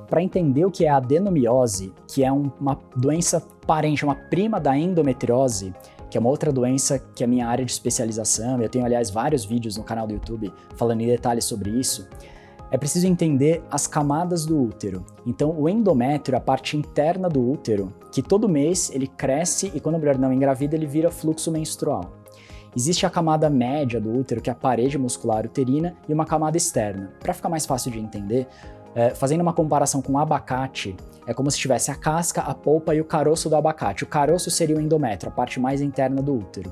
Para entender o que é a adenomiose, que é uma doença parente, uma prima da endometriose, que é uma outra doença que é a minha área de especialização, eu tenho, aliás, vários vídeos no canal do YouTube falando em detalhes sobre isso, é preciso entender as camadas do útero. Então, o endométrio é a parte interna do útero, que todo mês ele cresce e quando a mulher não engravida, ele vira fluxo menstrual. Existe a camada média do útero, que é a parede muscular uterina, e uma camada externa. Para ficar mais fácil de entender, fazendo uma comparação com o abacate, é como se tivesse a casca, a polpa e o caroço do abacate. O caroço seria o endométrio, a parte mais interna do útero.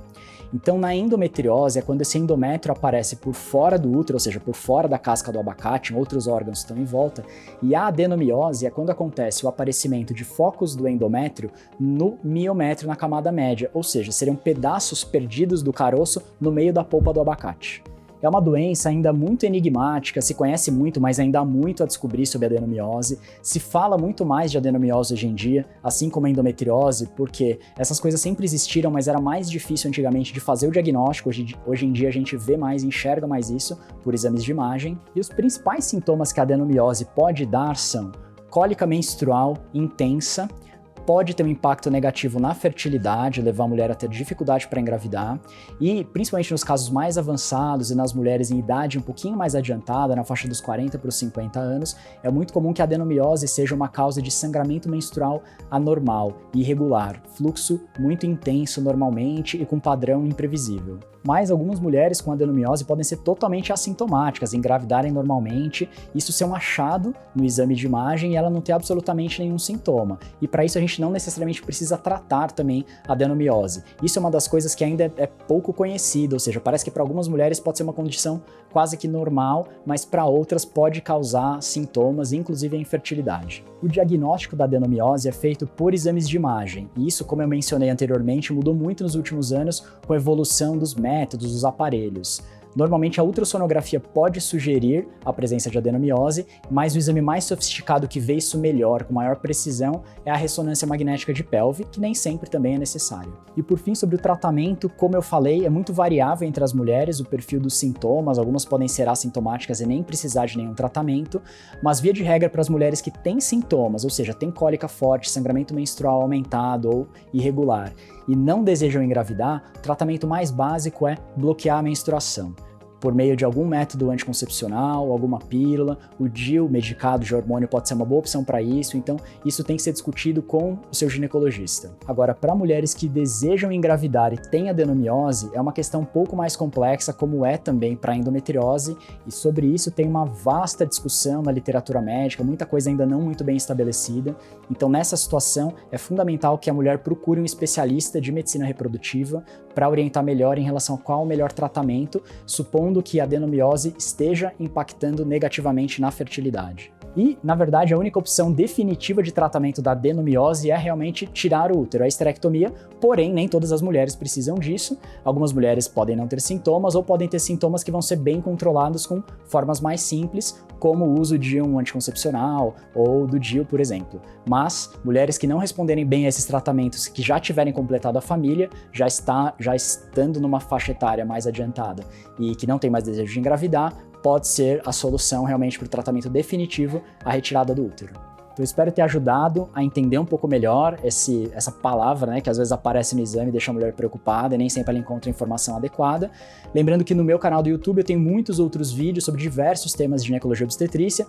Então, na endometriose, é quando esse endométrio aparece por fora do útero, ou seja, por fora da casca do abacate, outros órgãos estão em volta, e a adenomiose é quando acontece o aparecimento de focos do endométrio no miométrio, na camada média, ou seja, seriam pedaços perdidos do caroço no meio da polpa do abacate. É uma doença ainda muito enigmática, se conhece muito, mas ainda há muito a descobrir sobre a adenomiose. Se fala muito mais de adenomiose hoje em dia, assim como a endometriose, porque essas coisas sempre existiram, mas era mais difícil antigamente de fazer o diagnóstico. Hoje em dia a gente vê mais, enxerga mais isso por exames de imagem. E os principais sintomas que a adenomiose pode dar são cólica menstrual intensa, pode ter um impacto negativo na fertilidade, levar a mulher a ter dificuldade para engravidar, e principalmente nos casos mais avançados e nas mulheres em idade um pouquinho mais adiantada, na faixa dos 40 para os 50 anos, é muito comum que a adenomiose seja uma causa de sangramento menstrual anormal e irregular, fluxo muito intenso normalmente e com padrão imprevisível. Mas algumas mulheres com adenomiose podem ser totalmente assintomáticas, engravidarem normalmente, isso ser um achado no exame de imagem e ela não ter absolutamente nenhum sintoma. E para isso a gente não necessariamente precisa tratar também a adenomiose. Isso é uma das coisas que ainda é pouco conhecida, ou seja, parece que para algumas mulheres pode ser uma condição quase que normal, mas para outras pode causar sintomas, inclusive a infertilidade. O diagnóstico da adenomiose é feito por exames de imagem, e isso, como eu mencionei anteriormente, mudou muito nos últimos anos com a evolução dos métodos, dos aparelhos. Normalmente a ultrassonografia pode sugerir a presença de adenomiose, mas o exame mais sofisticado que vê isso melhor, com maior precisão, é a ressonância magnética de pelve, que nem sempre também é necessário. E por fim, sobre o tratamento, como eu falei, é muito variável entre as mulheres o perfil dos sintomas, algumas podem ser assintomáticas e nem precisar de nenhum tratamento, mas via de regra para as mulheres que têm sintomas, ou seja, têm cólica forte, sangramento menstrual aumentado ou irregular, e não desejam engravidar, o tratamento mais básico é bloquear a menstruação, por meio de algum método anticoncepcional, alguma pílula. O DIU, medicado de hormônio, pode ser uma boa opção para isso, então isso tem que ser discutido com o seu ginecologista. Agora, para mulheres que desejam engravidar e têm adenomiose, é uma questão um pouco mais complexa, como é também para a endometriose, e sobre isso tem uma vasta discussão na literatura médica, muita coisa ainda não muito bem estabelecida. Então, nessa situação, é fundamental que a mulher procure um especialista de medicina reprodutiva para orientar melhor em relação a qual o melhor tratamento, supondo que a adenomiose esteja impactando negativamente na fertilidade. E, na verdade, a única opção definitiva de tratamento da adenomiose é realmente tirar o útero, a esterectomia, porém, nem todas as mulheres precisam disso. Algumas mulheres podem não ter sintomas ou podem ter sintomas que vão ser bem controlados com formas mais simples, como o uso de um anticoncepcional ou do DIU, por exemplo. Mas mulheres que não responderem bem a esses tratamentos, que já tiverem completado a família, já estando numa faixa etária mais adiantada e que não tem mais desejo de engravidar, pode ser a solução realmente para o tratamento definitivo, a retirada do útero. Então, eu espero ter ajudado a entender um pouco melhor essa palavra, né, que às vezes aparece no exame e deixa a mulher preocupada e nem sempre ela encontra a informação adequada. Lembrando que no meu canal do YouTube eu tenho muitos outros vídeos sobre diversos temas de ginecologia e obstetrícia,